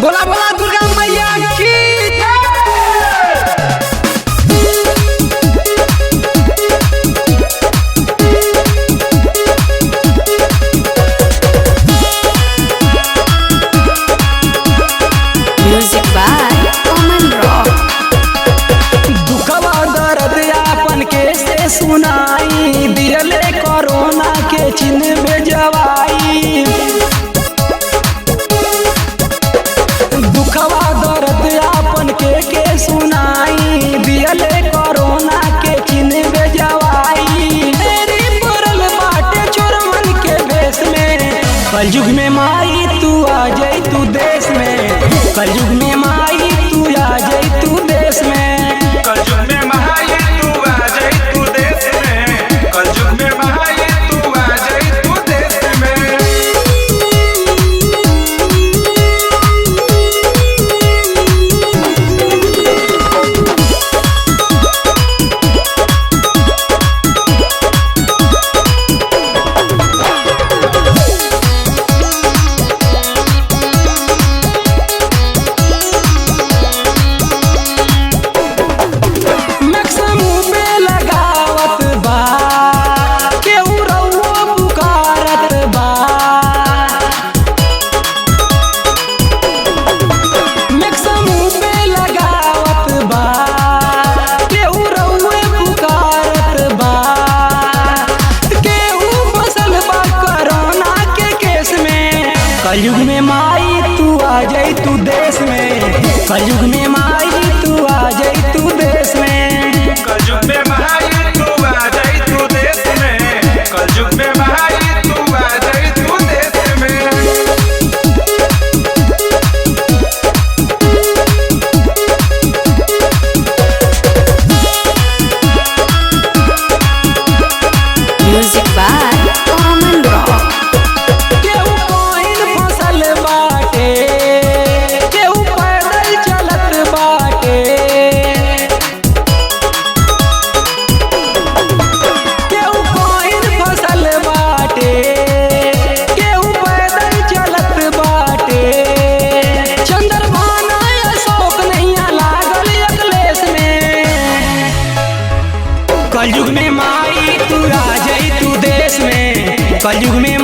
बोला बोला दुर्गा मैया की म्यूजिक बाय ओमन रॉक। दुखवा दर्द आपन के से सुनाई दिले कोरोना के चिन्ह भेजवाई। दुखवा दर्द आपन के सुनाई दिले कोरोना के चिन्ह भेजवाई। तेरी पड़ल बाटे चोरवन के भेष में कलयुग में माई तू आ जाई तू देश में। कलयुग में माई तू आ जाई तू देश में। कलयुग में महाई तू आ जाई तू देश में। कलयुग में महाई तू आ जाई तू देश में। कलयुग में माई तू आ जाई तू देश में। कलयुग में माई तू आ जाई तू देश में। कलयुग में महाई तू आ जाई तू देश में। कलयुग में महाई तू आ जाई तू देश में। म्यूजिक बाय ओमन रॉक। कलयुग में माई तू आ जाई तू देश में। कलयुग में